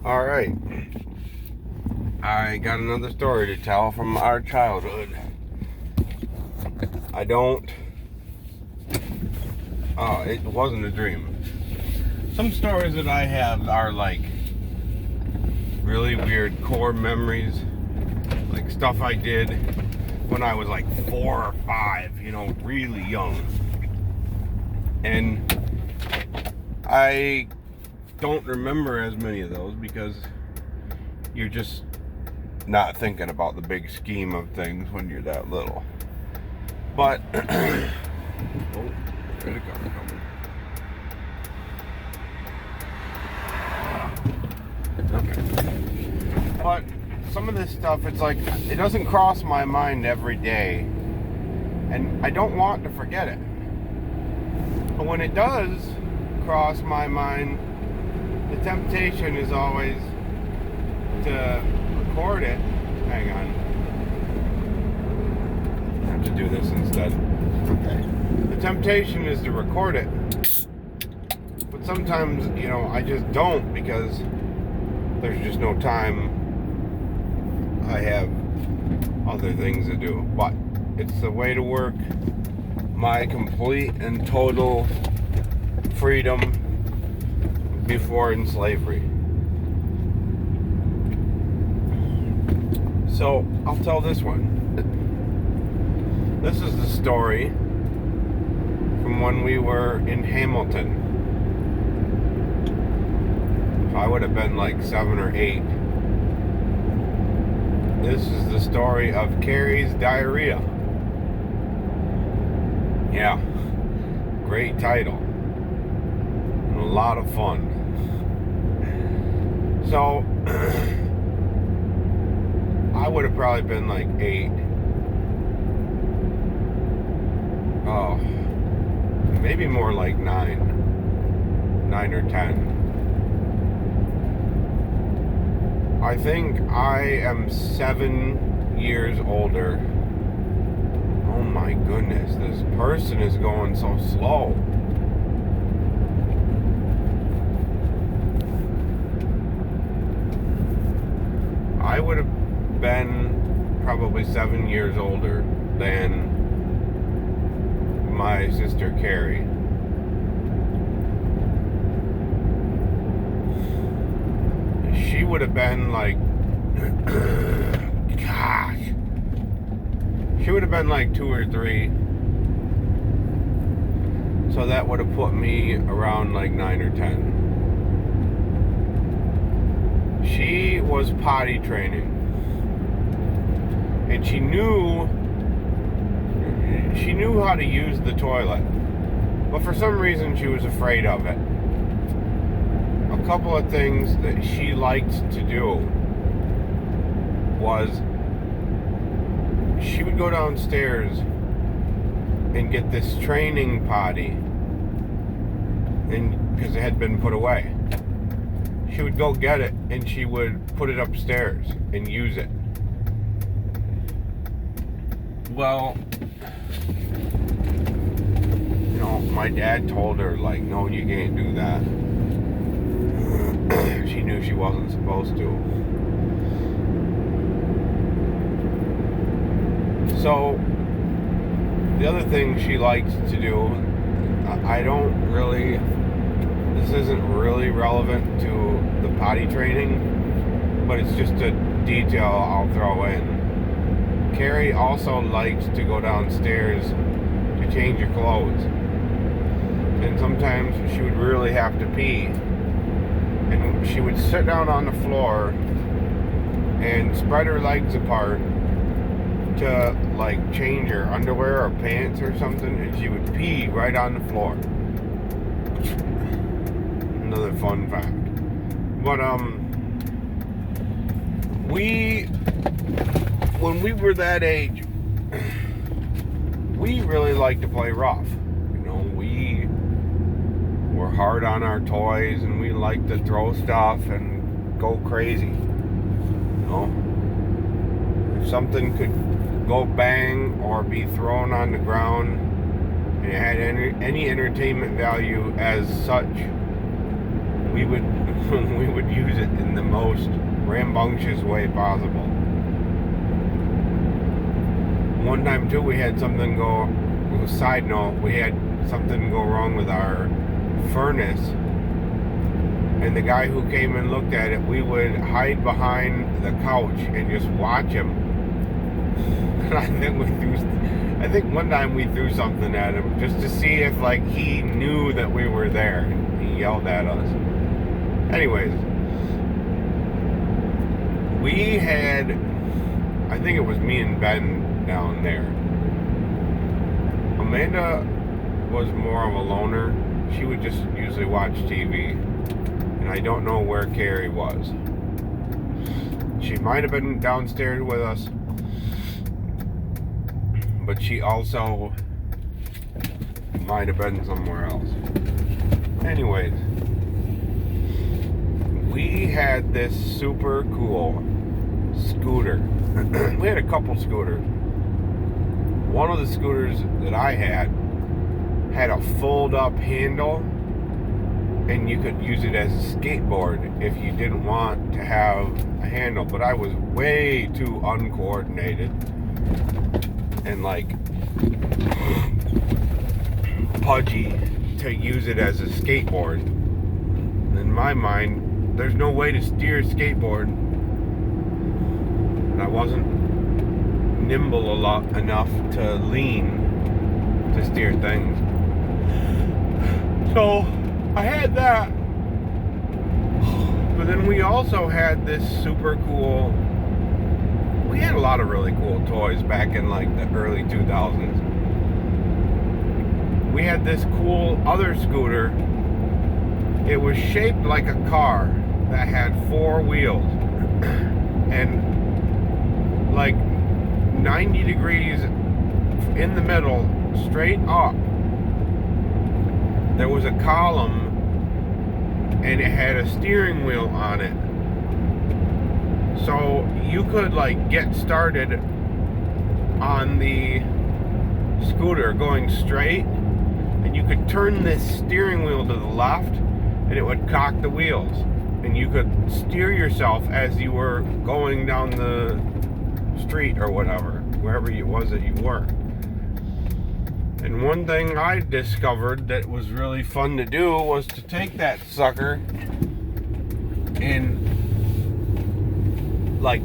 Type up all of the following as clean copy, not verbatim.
All right, I got another story to tell from our childhood. It wasn't a dream. Some stories that I have are like really weird core memories, like stuff I did when I was like 4 or 5, really young. And I don't remember as many of those because you're just not thinking about the big scheme of things when you're that little. But there's a car coming. Okay. But some of this stuff, it's like it doesn't cross my mind every day, and I don't want to forget it. But when it does cross my mind, the temptation is always to record it. Hang on. I have to do this instead. Okay. The temptation is to record it. But sometimes, I just don't because there's just no time. I have other things to do. But it's the way to work my complete and total freedom before in slavery. So I'll tell this one. This is the story from when we were in Hamilton. So I would have been like 7 or 8. This is the story of Carrie's Diarrhea. Yeah, great title. And a lot of fun. So I would have probably been like 8. Oh, maybe more like 9 or 10. I think I am 7 years older. Oh my goodness, this person is going so slow. I would have been probably 7 years older than my sister Carrie. She would have been like, gosh, she would have been like 2 or 3. So that would have put me around like 9 or 10. She was potty training. And she knew how to use the toilet. But for some reason she was afraid of it. A couple of things that she liked to do was she would go downstairs and get this training potty, and because it had been put away, she would go get it and she would put it upstairs and use it. Well, my dad told her, like, no, you can't do that. She knew she wasn't supposed to. So, the other thing she liked to do, this isn't really relevant to the potty training, but it's just a detail I'll throw in. Carrie also liked to go downstairs to change her clothes. And sometimes she would really have to pee. And she would sit down on the floor and spread her legs apart to like change her underwear or pants or something, and she would pee right on the floor. Another fun fact. But when we were that age, we really liked to play rough. We were hard on our toys, and we liked to throw stuff and go crazy. If something could go bang or be thrown on the ground and it had any entertainment value as such, we would we would use it in the most rambunctious way possible. One time too, we had something go. Side note: we had something go wrong with our furnace, and the guy who came and looked at it, we would hide behind the couch and just watch him. And I think one time we threw something at him just to see if like he knew that we were there. He yelled at us. Anyways, we had, I think it was me and Ben down there. Amanda was more of a loner. She would just usually watch TV. And I don't know where Carrie was. She might have been downstairs with us, but she also might have been somewhere else. Anyways, we had this super cool scooter. We had a couple scooters. One of the scooters that I had a fold-up handle, and you could use it as a skateboard if you didn't want to have a handle. But I was way too uncoordinated and like pudgy to use it as a skateboard. In my mind, there's no way to steer a skateboard, and I wasn't nimble enough to lean to steer things. So I had that, but then we also had this super cool. We had a lot of really cool toys back in like the early 2000s. We had this cool other scooter. It was shaped like a car that had 4 wheels and like 90 degrees in the middle, straight up. There was a column and it had a steering wheel on it. So you could like get started on the scooter going straight, and you could turn this steering wheel to the left and it would cock the wheels, and you could steer yourself as you were going down the street or whatever, wherever it was that you were. And one thing I discovered that was really fun to do was to take that sucker and like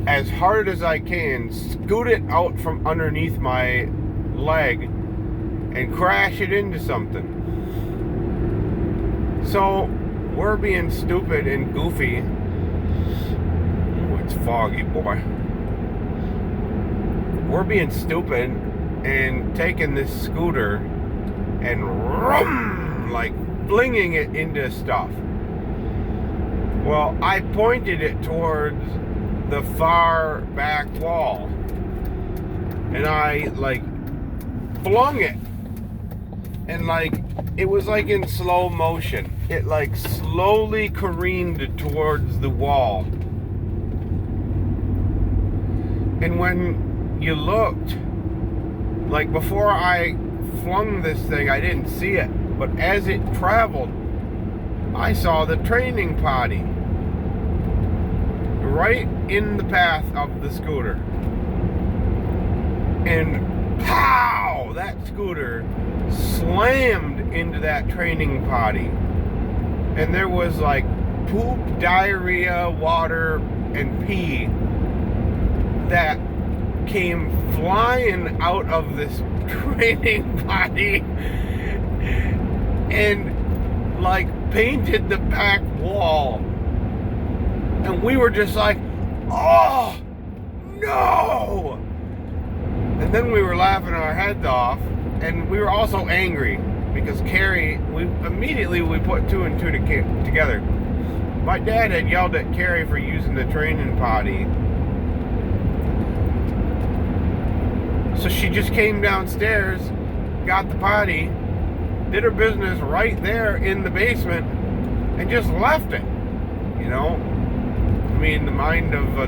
as hard as I can scoot it out from underneath my leg and crash it into something. So we're being stupid and goofy. Ooh, it's foggy, boy. We're being stupid and taking this scooter and like flinging it into stuff. Well, I pointed it towards the far back wall, and I like flung it, and like it was like in slow motion. It like slowly careened towards the wall, and when you looked, like before I flung this thing, I didn't see it, but as it traveled, I saw the training potty right in the path of the scooter. And pow! That scooter slammed into that training potty. And there was like poop, diarrhea, water, and pee that came flying out of this training potty and like painted the back wall. And we were just like, oh no! And then we were laughing our heads off, and we were also angry because Carrie, we put 2 and 2 together. My dad had yelled at Carrie for using the training potty. So she just came downstairs, got the potty, did her business right there in the basement, and just left it. You know? I mean, the mind of a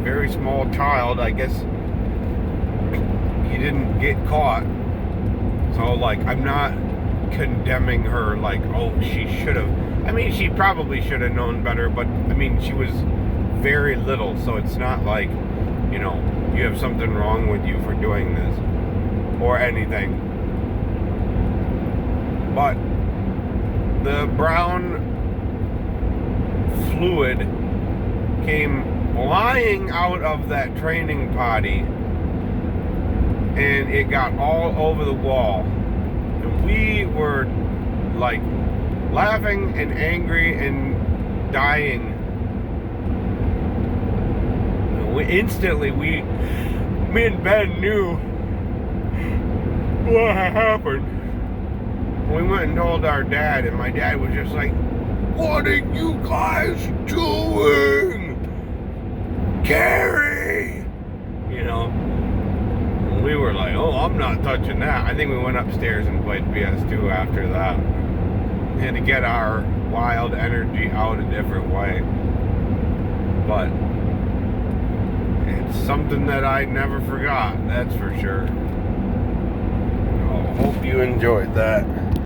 very small child, I guess you didn't get caught. So, like, I'm not condemning her, like, oh, she should have. I mean, she probably should have known better, but I mean, she was very little, so it's not like, you know, you have something wrong with you for doing this or anything. But the brown fluid came flying out of that training potty, and it got all over the wall. And we were like laughing and angry and dying. Me and Ben knew what had happened. We went and told our dad, and my dad was just like, "What are you guys doing? Carrie!" You know? And we were like, "Oh, I'm not touching that." I think we went upstairs and played PS2 after that. Had to get our wild energy out a different way. But it's something that I never forgot, that's for sure. I hope you enjoyed that.